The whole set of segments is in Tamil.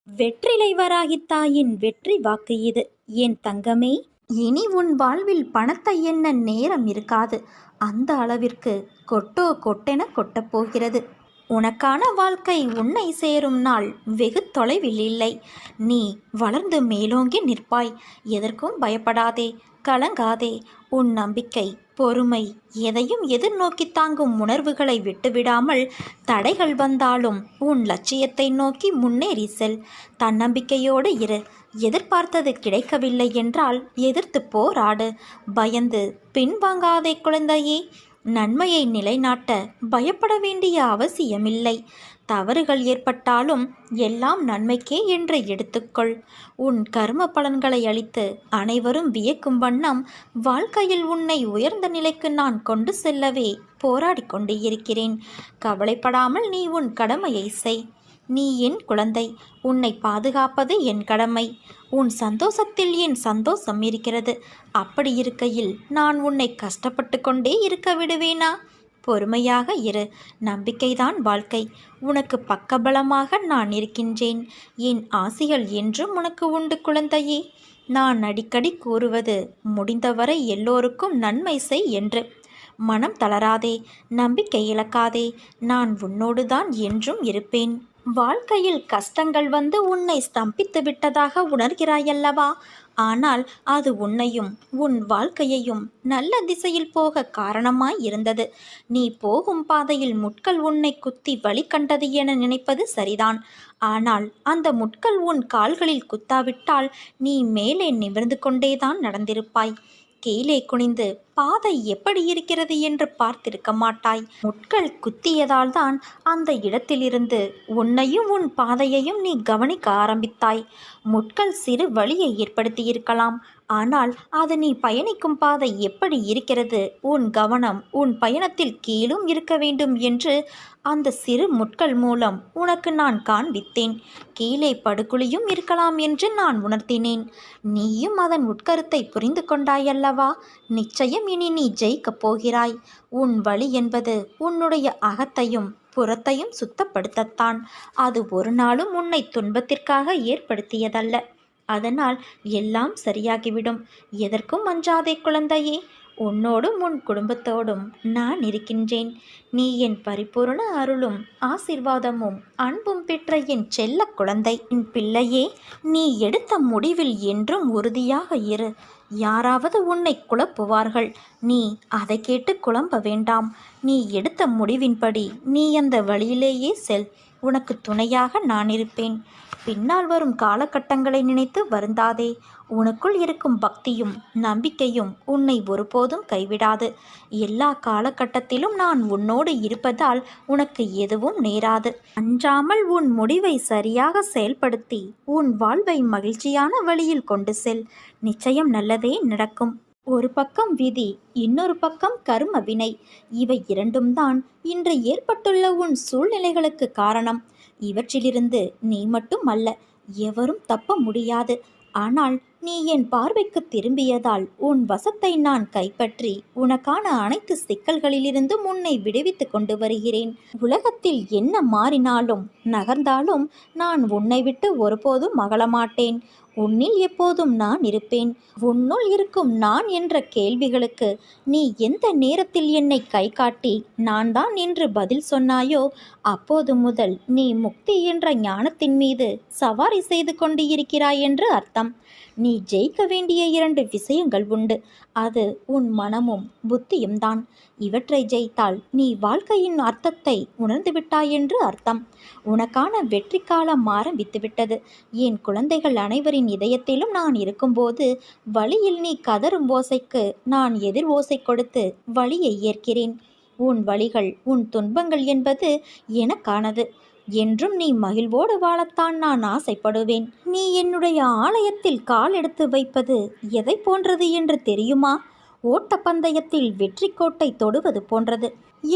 வெற்றிலை வராகித் தாயின் வெற்றி வாக்கு இது. என் தங்கமே, இனி உன் வாழ்வில் பணத்தை எண்ண நேரம் இருக்காது. அந்த அளவிற்கு கொட்டோ கொட்டென கொட்டப் போகிறது. உனக்கான வாழ்க்கை உன்னை சேரும் நாள் வெகு தொலைவில் இல்லை. நீ வளர்ந்து மேலோங்கி நிற்பாய். எதற்கும் பயப்படாதே, கலங்காதே. உன் நம்பிக்கை, பொறுமை, எதையும் எதிர்நோக்கி தாங்கும் உணர்வுகளை விட்டுவிடாமல் தடைகள் வந்தாலும் உன் லட்சியத்தை நோக்கி முன்னேறி செல். தன்னம்பிக்கையோடு இரு. எதிர்பார்த்தது கிடைக்கவில்லை என்றால் எதிர்த்து போராடு. பயந்து பின்வாங்காதே குழந்தையே. நன்மையை நிலைநாட்ட பயப்பட வேண்டிய அவசியமில்லை. தவறுகள் ஏற்பட்டாலும் எல்லாம் நன்மைக்கே என்று எடுத்துக்கொள். உன் கர்ம பலன்களை அளித்து அனைவரும் வியக்கும் வண்ணம் வாழ்க்கையில் உன்னை உயர்ந்த நிலைக்கு நான் கொண்டு செல்லவே போராடி கொண்டு இருக்கிறேன். கவலைப்படாமல் நீ உன் கடமையை செய். நீ என் குழந்தை. உன்னை பாதுகாப்பது என் கடமை. உன் சந்தோஷத்தில் என் சந்தோஷம் இருக்கிறது. அப்படி இருக்கையில் நான் உன்னை கஷ்டப்பட்டு கொண்டே இருக்க விடுவேனா? பொறுமையாக இரு. நம்பிக்கைதான் வாழ்க்கை. உனக்கு பக்கபலமாக நான் இருக்கின்றேன். என் ஆசிகள் என்றும் உனக்கு உண்டு குழந்தையே. நான் அடிக்கடி கூறுவது, முடிந்தவரை எல்லோருக்கும் நன்மை செய் என்று. மனம் தளராதே, நம்பிக்கை இழக்காதே. நான் உன்னோடு தான் என்றும் இருப்பேன். வாழ்க்கையில் கஷ்டங்கள் வந்து உன்னை ஸ்தம்பித்து விட்டதாக உணர்கிறாயல்லவா? ஆனால் அது உன்னையும் உன் வாழ்க்கையையும் நல்ல திசையில் போக காரணமாய் இருந்தது. நீ போகும் பாதையில் முட்கள் உன்னை குத்தி வழி கண்டது என நினைப்பது சரிதான். ஆனால் அந்த முட்கள் உன் கால்களில் குத்தாவிட்டால் நீ மேலே நிமிர்ந்து கொண்டேதான் நடந்திருப்பாய். கீழே குனிந்து பாதை எப்படி இருக்கிறது என்று பார்த்திருக்க மாட்டாய். முட்கள் குத்தியதால் தான் அந்த இடத்திலிருந்து உன்னையும் உன் பாதையையும் நீ கவனிக்க ஆரம்பித்தாய். முட்கள் சிறு வழியை ஏற்படுத்தியிருக்கலாம். ஆனால் அது நீ பயணிக்கும் பாதை எப்படி இருக்கிறது, உன் கவனம் உன் பயணத்தில் கீழும் இருக்க வேண்டும் என்று அந்த சிறு முட்கள் மூலம் உனக்கு நான் காண்பித்தேன். கீழே படுகுழியும் இருக்கலாம் என்று நான் உணர்த்தினேன். நீயும் அதன் உட்கருத்தை புரிந்து கொண்டாயல்லவா? நிச்சயம் இனி நீ ஜெயிக்கப் போகிறாய். உன் வழி என்பது உன்னுடைய அகத்தையும் புறத்தையும் சுத்தப்படுத்தத்தான். அது ஒரு நாளும் உன்னை துன்பத்திற்காக ஏற்படுத்தியதல்ல. அதனால் எல்லாம் சரியாகிவிடும். எதற்கும் அஞ்சாதே குழந்தையே. உன்னோடும் உன் குடும்பத்தோடும் நான் இருக்கின்றேன். நீ என் பரிபூர்ண அருளும் ஆசீர்வாதமும் அன்பும் பெற்ற என் செல்ல குழந்தை. என் பிள்ளையே, நீ எடுத்த முடிவில் என்றும் உறுதியாக இரு. யாராவது உன்னை குழப்புவார்கள். நீ அதை கேட்டு குழம்ப வேண்டாம். நீ எடுத்த முடிவின்படி நீ அந்த வழியிலேயே செல். உனக்கு துணையாக நான் இருப்பேன். பின்னால் வரும் காலகட்டங்களை நினைத்து வருந்தாதே. உனக்குள் இருக்கும் பக்தியும் நம்பிக்கையும் உன்னை ஒருபோதும் கைவிடாது. எல்லா காலகட்டத்திலும் நான் உன்னோடு இருப்பதால் உனக்கு எதுவும் நேராது. அஞ்சாமல் உன் முடிவை சரியாக செயல்படுத்தி உன் வாழ்வை மகிழ்ச்சியான வழியில் கொண்டு செல். நிச்சயம் நல்லதே நடக்கும். ஒரு பக்கம் விதி, இன்னொரு பக்கம் கர்ம வினை. இவை இரண்டும் தான் இன்று ஏற்பட்டுள்ள உன் சூழ்நிலைகளுக்கு காரணம். இவற்றிலிருந்து நீ மட்டும் அல்ல, எவரும் தப்ப முடியாது. ஆனால் நீ என் பார்வைக்கு திரும்பியதால் உன் வசத்தை நான் கைப்பற்றி உனக்கான அனைத்து சிக்கல்களிலிருந்தும் உன்னை விடுவித்து கொண்டு வருகிறேன். உலகத்தில் என்ன மாறினாலும் நகர்ந்தாலும் நான் உன்னை விட்டு ஒருபோதும் அகலமாட்டேன். உன்னில் எப்போதும் நான் இருப்பேன். உன்னுள் இருக்கும் நான் என்ற கேள்விகளுக்கு நீ எந்த நேரத்தில் என்னை கை காட்டி நான் தான் என்று பதில் சொன்னாயோ அப்போது முதல் நீ முக்தி என்ற ஞானத்தின் மீது சவாரி செய்து கொண்டு இருக்கிறாய் என்று அர்த்தம். நீ ஜெயிக்க வேண்டிய 2 விஷயங்கள் உண்டு. அது உன் மனமும் புத்தியும் தான். இவற்றை ஜெயித்தால் நீ வாழ்க்கையின் அர்த்தத்தை உணர்ந்துவிட்டாய் என்று அர்த்தம். உனக்கான வெற்றி காலம் ஆரம்பித்துவிட்டது. என் குழந்தைகள் அனைவரின் இதயத்திலும் நான் இருக்கும்போது வழியில் நீ கதறும் ஓசைக்கு நான் எதிர் ஓசை கொடுத்து வழியை ஏற்கிறேன். உன் வழிகள் உன் துன்பங்கள் என்பது எனக்கானது. என்றும் நீ மகிழ்வோடு வாழத்தான் நான் ஆசைப்படுவேன். நீ என்னுடைய ஆலயத்தில் கால் எடுத்து வைப்பது எதை போன்றது என்று தெரியுமா? ஓட்டப்பந்தயத்தில் வெற்றி கோட்டை தொடுவது போன்றது.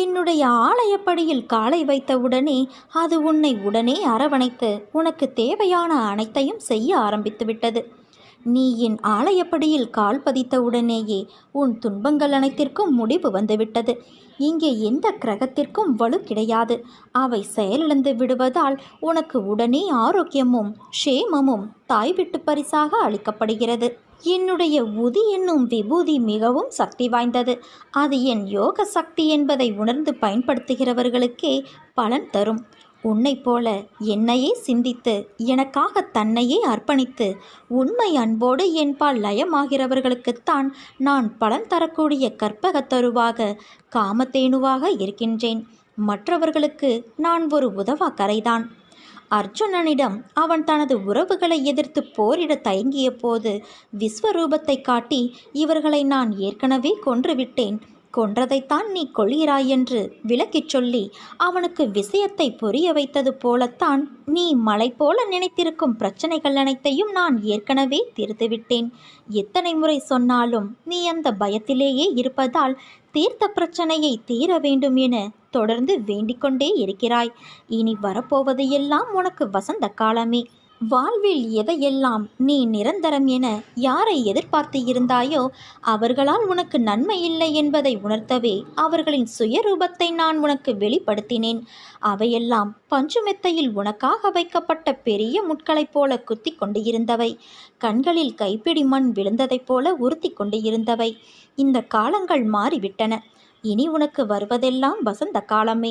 என்னுடைய ஆலயப்படியில் காலை வைத்தவுடனே அது உன்னை உடனே அரவணைத்து உனக்கு தேவையான அனைத்தையும் செய்ய ஆரம்பித்து விட்டது. நீ என் ஆலயப்படியில் கால் பதித்த உடனேயே உன் துன்பங்கள் அனைத்திற்கும் முடிவு வந்துவிட்டது. இங்கே எந்த கிரகத்திற்கும் வலு கிடையாது. அவை செயலிழந்து விடுவதால் உனக்கு உடனே ஆரோக்கியமும் க்ஷேமமும் தாய் விட்டு பரிசாக அளிக்கப்படுகிறது. என்னுடைய உதி என்னும் விபூதி மிகவும் சக்தி வாய்ந்தது. அது என் யோக சக்தி என்பதை உணர்ந்து பயன்படுத்துகிறவர்களுக்கே பலன் தரும். உன்னைப் போல என்னையே சிந்தித்து எனக்காக தன்னையே அர்ப்பணித்து உண்மை அன்போடு என்பால் லயமாகிறவர்களுக்குத்தான் நான் பலன் தரக்கூடிய கற்பகத்தருவாக காமத்தேனுவாக இருக்கின்றேன். மற்றவர்களுக்கு நான் ஒரு உதவா கரைதான். அர்ஜுனனிடம் அவன் தனது உறவுகளை எதிர்த்து போரிட தயங்கிய போது விஸ்வரூபத்தை காட்டி, இவர்களை நான் ஏற்கனவே கொன்றுவிட்டேன், கொன்றதைத்தான் நீ கொள்கிறாய் என்று விளக்கிச் சொல்லி அவனுக்கு விஷயத்தை புரிய வைத்தது போலத்தான் நீ மலை போல நினைத்திருக்கும் பிரச்சனைகள் அனைத்தையும் நான் ஏற்கனவே தீர்த்துவிட்டேன். எத்தனை முறை சொன்னாலும் நீ அந்த பயத்திலேயே இருப்பதால் தீர்த்த பிரச்சனையை தீர வேண்டும் என தொடர்ந்து வேண்டிக்கொண்டே இருக்கிறாய். இனி வரப்போவது எல்லாம் உனக்கு வசந்த காலமே. வாழ்வில் எதையெல்லாம் நீ நிரந்தரம் என யாரை எதிர்பார்த்து இருந்தாயோ அவர்களால் உனக்கு நன்மை இல்லை என்பதை உணர்த்தவே அவர்களின் சுயரூபத்தை நான் உனக்கு வெளிப்படுத்தினேன். அவையெல்லாம் பஞ்சுமெத்தையில் உனக்காக வைக்கப்பட்ட பெரிய முட்களைப் போல குத்தி கொண்டு இருந்தவை. கண்களில் கைப்பிடி மண் விழுந்ததைப் போல உறுத்தி கொண்டு இருந்தவை. இந்த காலங்கள் மாறிவிட்டன. இனி உனக்கு வருவதெல்லாம் வசந்த காலமே.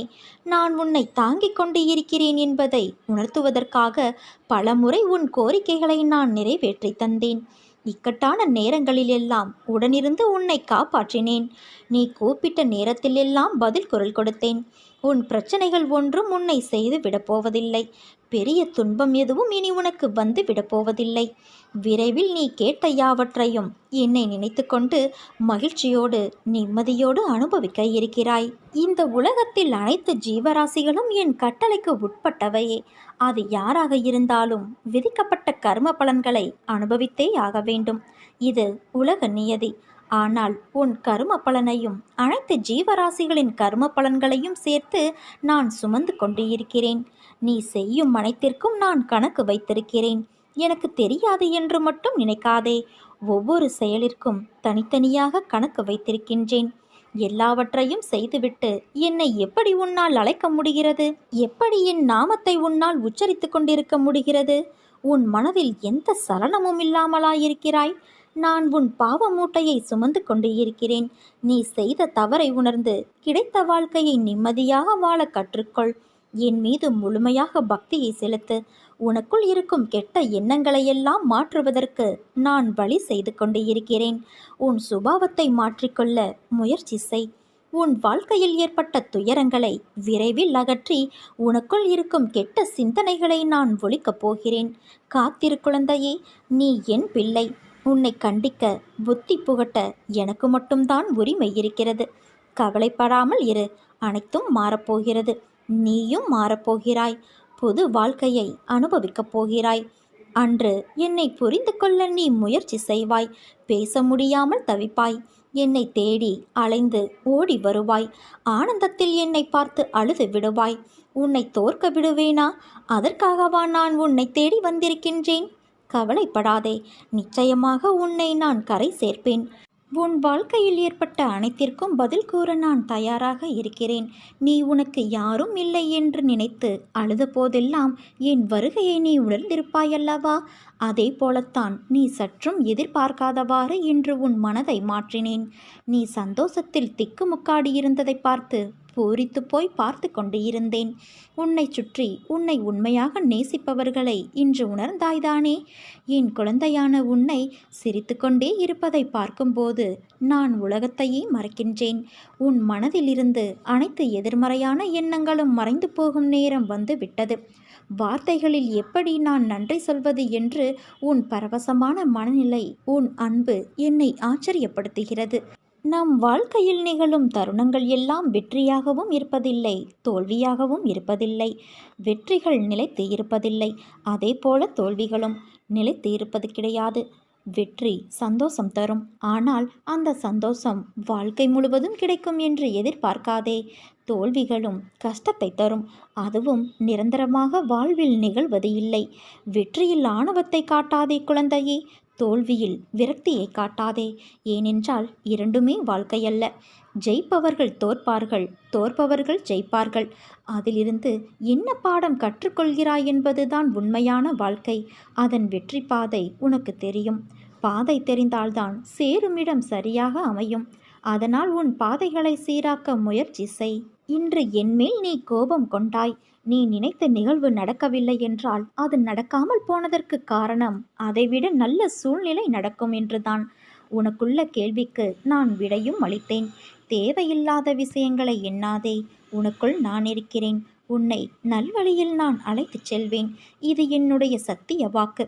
நான் உன்னை தாங்கிக் கொண்டு இருக்கிறேன் என்பதை உணர்த்துவதற்காக பலமுறை உன் கோரிக்கைகளை நான் நிறைவேற்றி தந்தேன். இக்கட்டான நேரங்களிலெல்லாம் உடனிருந்து உன்னை காப்பாற்றினேன். நீ கூப்பிட்ட நேரத்திலெல்லாம் பதில் குரல் கொடுத்தேன். உன் பிரச்சனைகள் ஒன்றும் உன்னை செய்து விடப்போவதில்லை. பெரிய துன்பம் எதுவும் இனி உனக்கு வந்து விடப்போவதில்லை. விரைவில் நீ கேட்ட யாவற்றையும் என்னை நினைத்து கொண்டு மகிழ்ச்சியோடு நிம்மதியோடு அனுபவிக்க இருக்கிறாய். இந்த உலகத்தில் அனைத்து ஜீவராசிகளும் என் கட்டளைக்கு உட்பட்டவையே. அது யாராக இருந்தாலும் விதிக்கப்பட்ட கர்ம பலன்களை அனுபவித்தே ஆக வேண்டும். இது உலக நியதி. ஆனால் உன் கர்ம பலனையும் அனைத்து ஜீவராசிகளின் கர்ம பலன்களையும் சேர்த்து நான் சுமந்து கொண்டு இருக்கிறேன். நீ செய்யும் அனைத்திற்கும் நான் கணக்கு வைத்திருக்கிறேன். எனக்கு தெரியாது என்று மட்டும் நினைக்காதே. ஒவ்வொரு செயலிற்கும் தனித்தனியாக கணக்கு வைத்திருக்கின்றேன். எல்லாவற்றையும் செய்துவிட்டு என்னை எப்படி உன்னால் அழைக்க முடிகிறது? எப்படி என் நாமத்தை உன்னால் உச்சரித்து கொண்டிருக்க முடிகிறது? உன் மனதில் எந்த சலனமும் இல்லாமலாயிருக்கிறாய்? நான் உன் பாவ மூட்டையை சுமந்து கொண்டு இருக்கிறேன். நீ செய்த தவறை உணர்ந்து கிடைத்த வாழ்க்கையை நிம்மதியாக வாழ கற்றுக்கொள். என் மீது முழுமையாக பக்தியை செலுத்து. உனக்குள் இருக்கும் கெட்ட எண்ணங்களையெல்லாம் மாற்றுவதற்கு நான் வழி செய்து கொண்டு இருக்கிறேன். உன் சுபாவத்தை மாற்றிக்கொள்ள முயற்சி செய். உன் வாழ்க்கையில் ஏற்பட்ட துயரங்களை விரைவில் அகற்றி உனக்குள் இருக்கும் கெட்ட சிந்தனைகளை நான் ஒழிக்கப் போகிறேன். காத்திரு குழந்தையே, நீ என் பிள்ளை. உன்னை கண்டிக்க புத்தி புகட்ட எனக்கு மட்டும்தான் உரிமை இருக்கிறது. கவலைப்படாமல் இரு. அனைத்தும் மாறப்போகிறது. நீயும் மாறப்போகிறாய். புது வாழ்க்கையை அனுபவிக்கப் போகிறாய். அன்று என்னை புரிந்து கொள்ள நீ முயற்சி செய்வாய். பேச முடியாமல் தவிப்பாய். என்னை தேடி அலைந்து ஓடி வருவாய். ஆனந்தத்தில் என்னை பார்த்து அழுது விடுவாய். உன்னை தோற்க விடுவேனா? அதற்காகவா நான் உன்னை தேடி வந்திருக்கின்றேன்? கவலைப்படாதே. நிச்சயமாக உன்னை நான் கரை சேர்ப்பேன். உன் வாழ்க்கையில் ஏற்பட்ட அனைத்திற்கும் பதில் கூற நான் தயாராக இருக்கிறேன். நீ உனக்கு யாரும் இல்லை என்று நினைத்து அழுத போதெல்லாம் என் வருகையை நீ உணர்ந்திருப்பாயல்லவா? அதே போலத்தான் நீ சற்றும் எதிர்பார்க்காதவாறு இன்று உன் மனதை மாற்றினேன். நீ சந்தோஷத்தில் திக்குமுக்காடி இருந்ததை பார்த்து பூரித்து போய் பார்த்து கொண்டு இருந்தேன். உன்னை சுற்றி உன்னை உண்மையாக நேசிப்பவர்களை இன்று உணர்ந்தாய்தானே? என் குழந்தையான உன்னை சிரித்து கொண்டே இருப்பதை பார்க்கும்போது நான் உலகத்தையே மறக்கின்றேன். உன் மனதிலிருந்து அனைத்து எதிர்மறையான எண்ணங்களும் மறைந்து போகும் நேரம் வந்து விட்டது. வார்த்தைகளில் எப்படி நான் நன்றி சொல்வது என்று உன் பரவசமான மனநிலை, உன் அன்பு என்னை ஆச்சரியப்படுத்துகிறது. நம் வாழ்க்கையில் நிகழும் தருணங்கள் எல்லாம் வெற்றியாகவும் இருப்பதில்லை, தோல்வியாகவும் இருப்பதில்லை. வெற்றிகள் நிலைத்து இருப்பதில்லை, அதே போல தோல்விகளும் நிலைத்து இருப்பது கிடையாது. வெற்றி சந்தோஷம் தரும். ஆனால் அந்த சந்தோஷம் வாழ்க்கை முழுவதும் கிடைக்கும் என்று எதிர்பார்க்காதே. தோல்விகளும் கஷ்டத்தை தரும். அதுவும் நிரந்தரமாக வாழ்வில் நிகழ்வது இல்லை. வெற்றியில் ஆணவத்தை காட்டாதே குழந்தையே. தோல்வியில் விரக்தியை காட்டாதே. ஏனென்றால் இரண்டுமே வாழ்க்கையல்ல. ஜெயிப்பவர்கள் தோற்பார்கள், தோற்பவர்கள் ஜெயிப்பார்கள். அதிலிருந்து என்ன பாடம் கற்றுக்கொள்கிறாய் என்பதுதான் உண்மையான வாழ்க்கை. அதன் வெற்றி பாதை உனக்கு தெரியும். பாதை தெரிந்தால்தான் சேருமிடம் சரியாக அமையும். அதனால் உன் பாதைகளை சீராக்க முயற்சி செய். இன்று என்மேல் நீ கோபம் கொண்டாய். நீ நினைத்த நிகழ்வு நடக்கவில்லை என்றால் அது நடக்காமல் போனதற்கு காரணம் அதைவிட நல்ல சூழ்நிலை நடக்கும் என்றுதான். உனக்குள்ள கேள்விக்கு நான் விடையும் அளித்தேன். தேவையில்லாத விஷயங்களை எண்ணாதே. உனக்குள் நான் இருக்கிறேன். உன்னை நல்வழியில் நான் அழைத்துச் செல்வேன். இது என்னுடைய சத்திய வாக்கு.